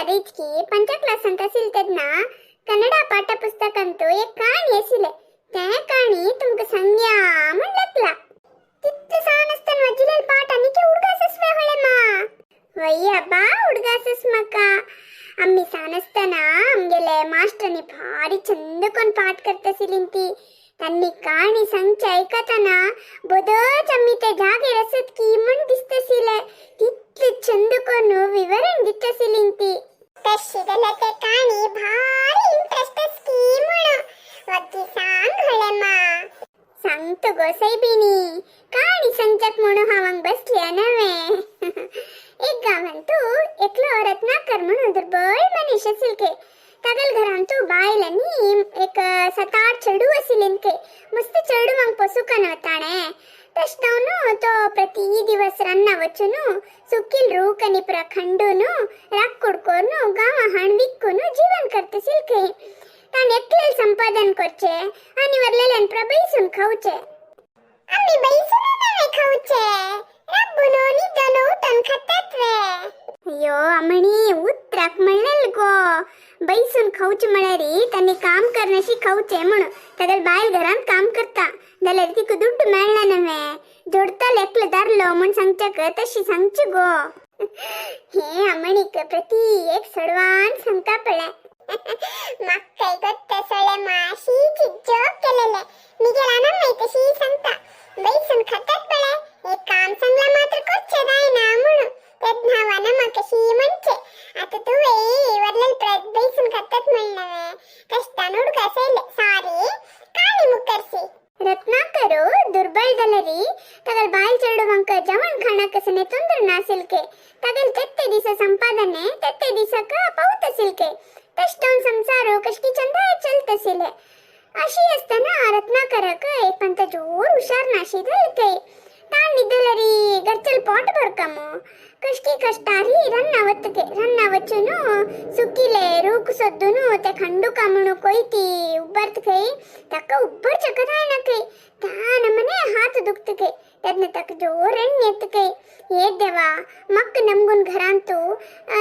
बारीच की पंच क्लासांत आशिल तेन्ना कन्नडा पाठ्यपुस्तकांतू एक काणी आशिल्ले त्या काणी तुमका सांगया म्हण लागला तित्त सानस्तान वजिलेल पाठ आनी के उडगासस्वे होळेमा वय्या बा उडगासस मका आम्ही सानस्ताना आमगेले मास्टरनी भारी चंद कोण पाठ करतसिलिंती त्यांनी काणी सांगचे ऐकताना बदच आम्ही ते जागे रसत की म्हण दिसतसिले तितले चंद कोण विवरण दितसिलिंती तशिदले ते काणी भारी इंटरेस्टस की म्हण वक्की सांग हळेमा सांगतो गो सैबिनी काणी संचक म्हणून हावांग बसल्या नवे एक गावांतू एकलो रत्नाकर म्हणून दुर्बळ मनीष असिलके तगल घरांतू बायलनी एक 7-8 चेडू असिलिंके मस्त चेडू मंग पसुकन वताणे तष्टवनु तो प्रति दिवस रन्न वचुनु सुक्किल रूकनि प्र खंडुनु राक कुडकोनु गावा हणविक्कुनु जीवन करतसिलके तान एकलेल संपादन करचे आणि वरलेलन प्रबैसून खाऊचे आम्ही बैसून नवे खाऊचे रब्बुनो निदनो तन खातात रे यो अमणी उतराक म्हणलेल गो बैसून खाऊचे म्हळ्यारी त्यांनी काम करण्याशी खाऊचे म्हणून तगल बायल घरात काम करता जाल्यार तिका दुड्ड मेळना नवे जोडता लेकल दारलो म्हण सांगचक तशी सांगची गो हे अमणीक प्रति एक सडवान सांगता पडले मक्कೈ ಗೊತ್ತಸಳೆ ಮಾಶೀಚಿ ಜೋಕ್ केलेले निगेला नाही तशी सांगता बैसून खातात बळे एक काम सांगला मात्र करचे नाही ना म्हणून त्यात मकशी म्हणचे आता तू वरलेल बैसून खातात म्हणनवे कष्टान हुडकासेले सारी काणी मुकरसी रत्नाकरू दुर्बळ दलरी तगल बायल चेडुವಂಕ ಜವನ್ ಖಾಣಕಸನೆ ತೊಂದರೆ ನಾಸಿಲ್ಕೆ तगल तेत्ते दिस संपादने तेत्ते दिसक पावतसिलके तष्टोन संसार कष्टी चंद चलतसिले अशी असताना रत्नाकरक एक पंत जोर हुशार नाशी दलके तान निदलरी गरचल पोट भरकमो कष्टी कष्टारी रन्न वचुनु सुकिले रूक सद्दुनु ते खंडू कामणु कोईती उಬ್ಬರ್ತಕೆ तक उब्बर चकदाय नके तान मने हात दुखतके तदने तक जोर एत्तके ये देवा मक्क नमगुन घरांतू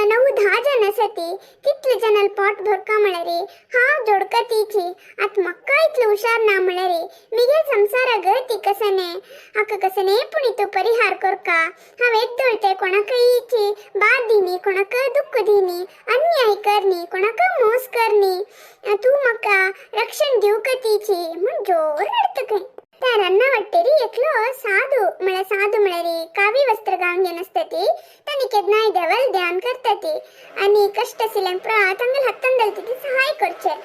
9-10 जन असती कितले जनल पोट भरका मळरी हा जोडकतीची आत मक्का इतले हुशार ना मळरी मिगे संसार गती कसने हक कसने पुणी तू परिहार करका हाव एद्दोळते कोणाकईची बाद दिनी कोणाक दुःख दिनी अन्याय करनी कोणाक मोस करनी तू मक्का रक्षण दिवकतीची म्हण जोर रडतके त्या रन्नावट्टेरी एकलो साधू मळरी कावी वस्त्र गांगे नसतती तनी केदनाय देवल ध्यान करतती आणि कष्ट सिलें तांगल हत्तंदल तिथे सहाय करचे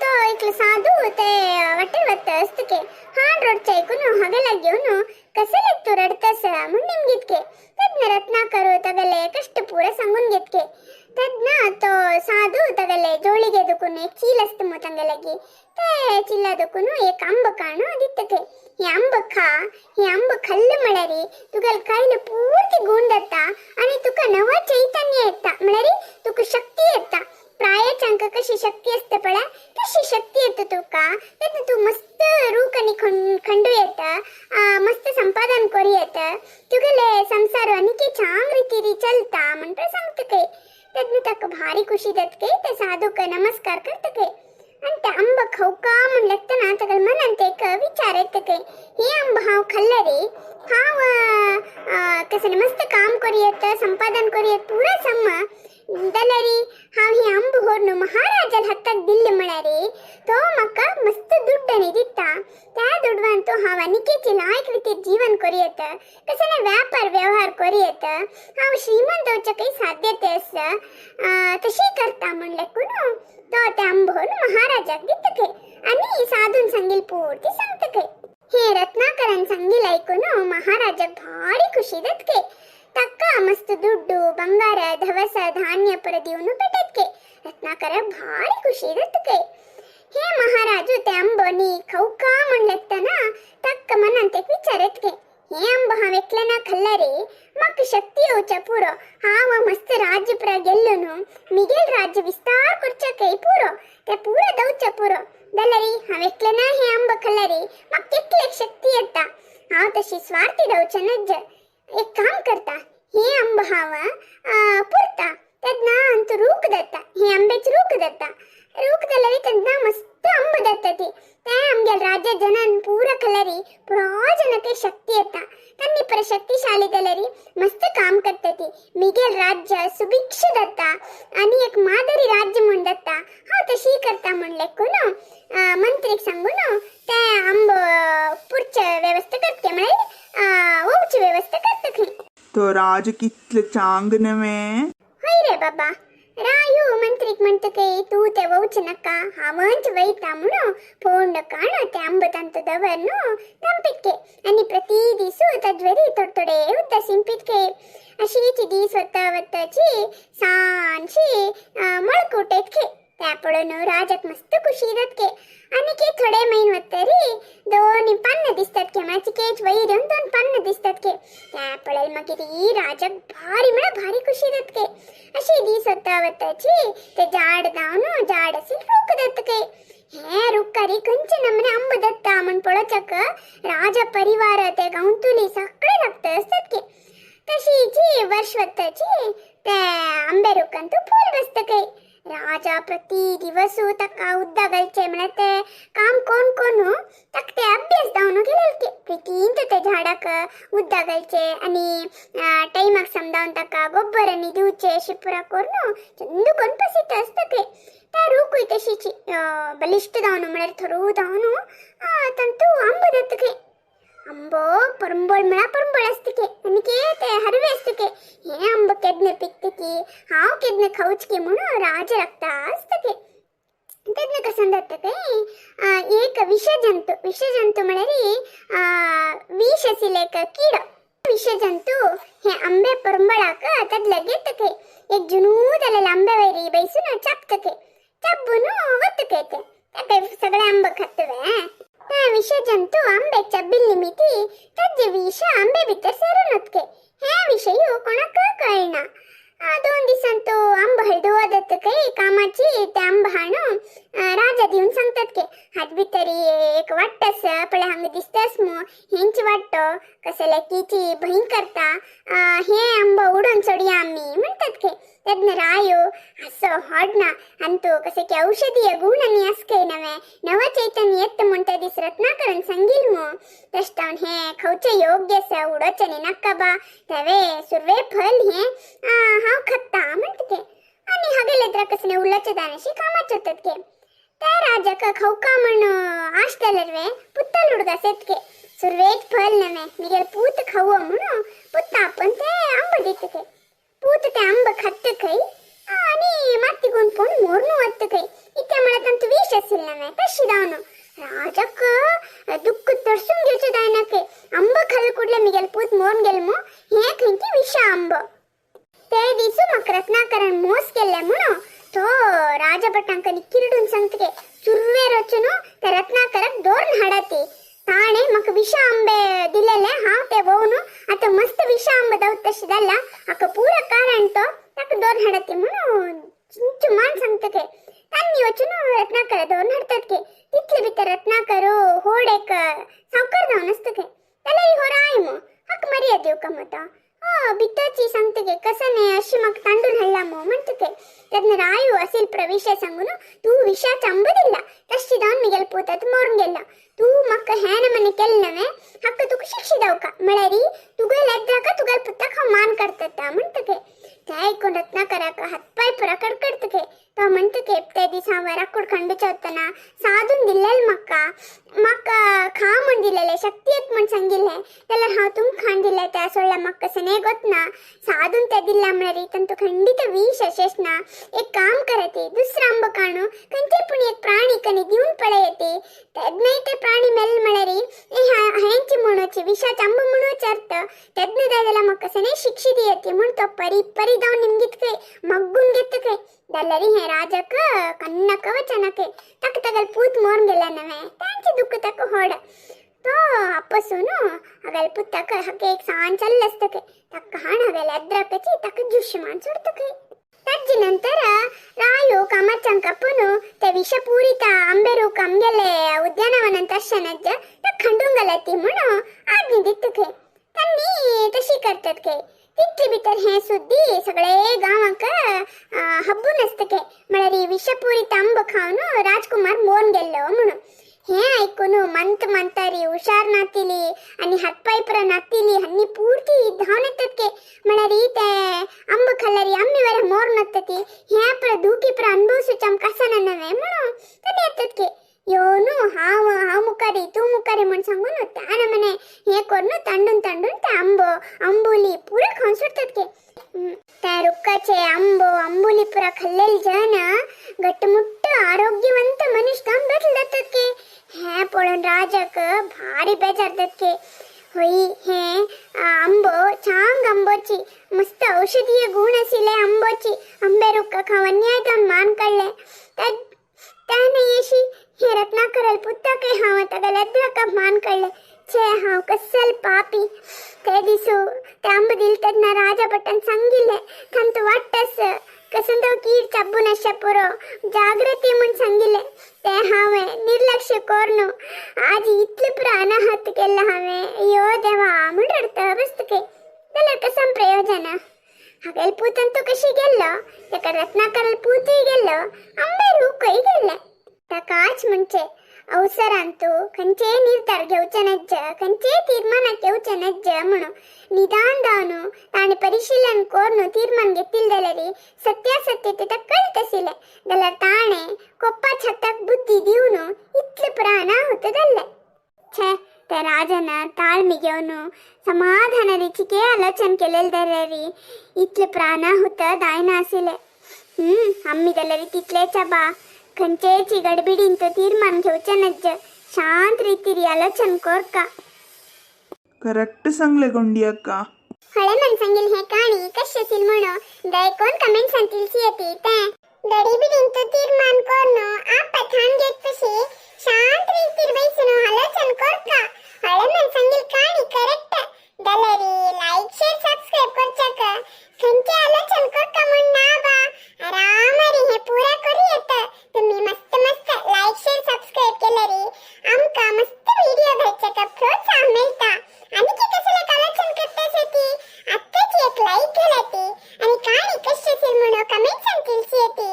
तो एकलो साधू ते वट्टे वत्त असतके हाड रडचे ऐकून हवेला घेऊन कसले तू रडतस म्हण निमगितके तद्न रत्नाकरू तगले कष्ट पूर सांगून घेतके तद्न तो साधू तगले जोಳಿಗೆ दुकून एक चील असत मोतंगलगी ते चिल्ला दुकून एक आंब काणू दिತ್ತಕೆ हे आंब खाल्लं मळरी तुगल कायले पूर्ती गुण दत्ता आणि तुका नवा चैतन्य येता मळरी तुका शक्ती येता प्रायाचंक कशी शक्ती असते पळा तशी शक्ती येते तुका तेत तू मस्त रूक आणि खंडू येता मस्त संपादन करू येता तुगले संसार अनिके चांग रीतीरी चलता म्हणतो सांगतके तद्न तक भारी खुशी दत्के ते साधूक नमस्कार करतके आणि ते आंब खाऊ का म्हणलं तगल मनांत एक विचार येतके हे आंब हाव खाल्लरी हाव कसं मस्त काम करू येत संपादन करू येत पुरा सम दलरी हाव ही आंब होरनु महाराजल हत्तक दिल्ली मळरी तो मका मस्त दुड्डनी दित्ता त्या दुडवान तो हाव अनिकेची लायक रीती जीवन करू येत कसने व्यापार व्यवहार करू येत हाव श्रीमंत होच्या काही साध्यते अस तशी करता म्हणले कुणू तो त्या आंब होरनु महाराजाक दित्तके आणि साधून सांगील पूर्ती सांगतके हे रत्नाकरन सांगील ऐकून महाराजाक भारी खुशी दत्के तक्का मस्त ದುಡ್ಡು ಬಂಗಾರ ಧವಸ ಧಾನ್ಯ ಪರದಿವನು ಪೆಟಕ್ಕೆ ರತ್ನಾಕರ ಭಾರಿ ಖುಷಿ ಇರತ್ತಕ್ಕೆ हे महाराजू ते अंबोनी खौका म्हणलेतना तक्क मनांत एक विचारतके हे अंब हा वेकलना खल्लारे मक शक्ती होच्या पुरो हाव मस्त राज्य प्र गेल्लोनु मिगेल राज्य विस्तार करचके पुरो ते पुरो दौच पुरो दलरी हा वेकलना हे अंब खल्लारे मक कितले शक्ती येता हाव तशी स्वार्थी दौच नज एक काम करता हे अंब हाव पुरता तद्ना अंतरू आनी आंब्याची रूख जाता रूख जाल्यार तेन्ना मस्त आंबो जाता ती ते आमगे राज्य जनान पूरा कलरी पुरा जनके शक्ती येता त्यांनी पर शक्तिशाली जाल्यारी मस्त काम करता ती मिगेल राज्य सुभिक्ष जाता आणि एक मादरी राज्य म्हण जाता हांव तशी करता म्हणले कोण मंत्रीक सांगून ते आंबो पुरचे व्यवस्था करते म्हळ्यार ओवची व्यवस्था करता खंय तो राज कितले चांग नवे होय रे बाबा रायू मंत्रीक म्हणतके तू ते वौच नका हावंच वैता म्हणून फोंड काण ते आंब ತಂತು ದವರ್ನು ತಂಪಿಕ್ಕೆ आणि प्रति दिसू तज्वरी तोडतोडे उद्दा सिंपितके अशीची दिस वत्ताची सांची मळकुटेतके त्यापडून राजाक मस्त खुशी इरतके आणि के थोडे महिन वत्तरी दोन पन्न दिसतात के माझी केच वैरन दोन पन्न दिसतात के त्यापडल मगिरी राजाक भारी खुशी इरतके अशी दिस वत्ताची ते झाड दावनु झाड असेल रोक दत्तके हे रुक्कारी कंच नमने आंब दत्ता म्हण पळचक राजा परिवार ते गांवतुली सगळे लागत असतात के तशीची वर्षवत्ताची ते आंबे रुक्कंतू फूल बसतके राजा प्रति दिवस तका उद्दा गलचे म्हणते काम कोण कोण तक ते अभ्यास दावनो गेलके प्रीतींत ते झाडाक उद्दा गलचे आणि टाइमाक समजावून तका गोब्बर आणि दिवचे शिपुरा कोरनो चंदू कोण पसित असतके त्या रूकुय तशीची बलिष्ठ दावनो म्हळ्यार थरू दावनो तंतू आंब दत्तके आंबो परंबळ म्हणा परंबळ असतके आणि के ते हरवे असतके हे आंब केदने पिकतकी हाव केदने खाऊचके म्हणून राज रक्ता असतके तेदने कसं दत्तके एक विषजंतू म्हळ्यारी विष असेल एक कीड विषजंतू हे आंबे परंबळाक तद लगेतके एक जुनू जालेले आंबे वैरी बैसून चापतके चापून वतके ते सगळे आंब खातवे विषजंतू आंब्याच्या बिल्लिमिती त्याचे विष आंबे भितर सेरून वतके हे विषयी कोणाक कळना 2 दिवसांतो आंब हळदू दत्तके कामाची ते आंब हाणू राजा दिवन सांगतात के हात भितरी एक वाटस पळे हांग दिसतास मो हेंची वाटतो कसे लेकीची भयंकर करता हे आंब उडून सोडया आम्ही म्हणतात के तज्ञ रायो असं होडना अंतू कसे की औषधीय गुण आणि असके नवे नव चैतन्य येत म्हणते दिस रत्नाकरन संगील मो तष्टावन हे खवचे योग्य स उडोचने नक्का बा तवे सुर्वे फल हे हाव खत्ता म्हणतके आणि हगले कसने उल्लाचे दानशी कामाच होतात के त्या राजाक खवका म्हण आष्टलरवे पुत्तल हुडगा सेतके सुर्वेज फल नवे मिगेल पूत खाऊ म्हणून पुत्ता आपण ते आंब देतके पूत ते आंब खातकय आणि माती गुण पण मोरनु वतकय इथे मला तंतु विष असेल नवे तशी दावनो राजाक दुःख तरसून घ्यायचे दायनाके आंब खाल कुडले मिगेल पूत मोरन गेल मो हे खंयची विष आंब ते दिसू मक रत्नाकरण मोस केले म्हणून तो राजभटांकनी किरडून सांगतके चुर्वे रचनो ते रत्नाकरक दोन हाडाती ताणे मक विष आंबे दिलेले हाव ते वोनु आता मस्त विष आंब दावत तशी दल्ला अक पूरा कारण तो तक दोन हाडती म्हणून चिंचू मान सांगतके त्यांनी वचनो रत्नाकर दोन हाडतात के तिथले भितर रत्नाकरो होडेक सावकार जाऊन असतके त्याला होराय मो हक मर्याद देव कमता बित्ताची सांगतके कसने अशी मग तांडून हल्ला मो म्हणतके त्याने रायू असेल प्रवेश सांगून तू विषाचा आंब दिला तशी दावून मिगेल पोतात मोरून गेला तू मक हेन मने केल नवे हक्क तुक शिक्षी दाव का म्हळ्यारी तुगल एद्राका तुगल पुत्तक हाव मान करतता म्हणतके त्या ऐकून रत्नाकराक हातपाय पुरा कडकडतके तो म्हणतके ते दिसावर अक्कुड खंडूच्या होताना साधून दिलेल मक्का खा म्हण दिलेले शक्ती येत म्हण सांगिल्ले त्याला हाव तुम खान दिले त्या सोडला मक्का सने गोतना साधून ते दिला म्हळ्यारी तंतु खंडित विष अशेषना एक काम करते दुसरा आंब काणू कंचे पण एक प्राणी कनी दिवून पळे येते तज्ञ ते प्राणी मेल म्हळ्यारी हेंची म्हणूची विषाचा आंब म्हणूच अर्थ तज्ञ दादाला मक्का सने शिक्षी दियते म्हण तो परी दाव निमगितके मग्गून घेतके दल्लरी हे राजक कन्न कवचनके तक तगल पूत मोर्न गेला नवे त्यांचे दुःख तक होड तो अपसूनु अगल पुत्तक हके एक सान चल्लस्तके तक हाण अगल अद्रकची तक जुष्मान सुडतके तज्जिनंतर रायु कामचंकಪ್ಪನು ते विषपूरित आंबेरू कमಗೆಲೆ उद्यानवनं तर्शनज्ज तक खंडुंगलती म्हणून आज्ञे दितके त्यांनी तशी करतात के तिथली भितर हे सुद्धी सगळे गावाक हब्बू नसतके म्हळ्यार विषपुरीत आंब खाऊन राजकुमार मोन गेल्लो म्हणून हे ऐकून मंत मंतारी हुशार नातिली आणि हातपाय पुरा नातिली हन्नी पूर्ती धावून येतात के म्हळ्यार ते आंब खाल्ल्यारी आम्ही वरे मोर नसतती हे पुरा धुकी पुरा अनुभवसूच कसा नवे म्हणून तरी येतात के योनु हाव मुकारी तू मुकारी म्हणून सांगून त्यानं म्हणे हे करून तांडून ते आंबोली पुरा खाऊन सुटतात के त्या रुक्काचे आंबोली पुरा खाल्लेली जन गट्टमुट्ट आरोग्यवंत मनुष्य काम भेटले जातात के हे पळून राजक भारी बेजार जातात के होई हे चांग आंबोची मस्त औषधीय गुण आशिले आंबोची आंबे रुक्का खावन्याय जाऊन मान काढले त्याने येशी हे रत्नाकरल पुत्ता काही हाव तगल का मान काढले छे हाव कसल पापी ते दिसू ते आंब दिलतना राजा बटन सांगिले थंत वाटस कसंदो कीड चब्बून अशा पुरो जागृती म्हणून सांगिले ते हावे निर्लक्ष कोरनो आज इतले पुरा अनाहत केला हावे अयो देवा म्हणून रडता बसतके त्याला कसं प्रयोजन हागेल पूतंतू कशी गेल्लो तेका रत्नाकरल पूतही गेल्लो आंबे रूकही गेले काच म्हणजे अवसरांतू खंचे निर्धार घेवचे नज्ज खंचे तीर्मान घेवचे नज्ज म्हणून निदान दावनु ताणे परिशीलन कोरनु तीर्मान घेतील जाल्यारी सत्यासत्यते कळत आशिले जाल्यार ताणे कोप्पा छताक बुद्धी दिवनु इतले प्राणा होत जाल्ले छे त्या राजन ताळमी घेवन समाधान रिचिके आलोचन केलेले जाल्यारी इतले प्राणा होत दायना आशिले आम्ही जाल्यारी तितलेच्या बा खंचेची गडबिडीन तो तीर्मान घेवचे नज्ज शांत रीतीरी आलोचन कोरका करेक्ट सांगले गोंडी अक्का हळे मन सांगेल हे काणी कशातील म्हणो दायकोन कमेंट सांगतील येते ते गडबिडीन तो तीर्मान कोरनो आप पठाण घेत पशी शांत रीतीर बैसनो आलोचन कोरका हळे मन सांगेल काणी करेक्ट दलरी लाईक शेअर सबस्क्राइब करचाका खंचे आलोचन कोरका म्हण ना बा आरामारी हे पुरा करू येत तुम्ही मस्त लाईक शेअर सबस्क्राइब केल्यारी आमका मस्त व्हिडिओ घालच्याका प्रोत्साहन मिळता आणि की कसले आलोचन करतासाठी आत्ताच एक लाईक केलाती आणि काणी कशातील म्हणो कमेंट सांगतील येते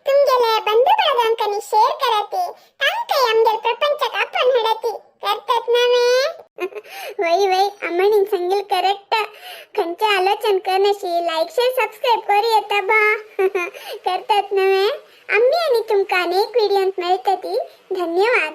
तुमगेले बंधू बाळगांकनी शेअर कराते तांकाय आमगेल प्रपंचाक आपण हडती करतात नवे वई अमणी सांगेल करेक्ट खंचे आलोचन करण्याशी लाईक शेअर सबस्क्राइब करू येता बा करतात नवे आम्ही आणि तुमका अनेक व्हिडिओ मिळतात धन्यवाद.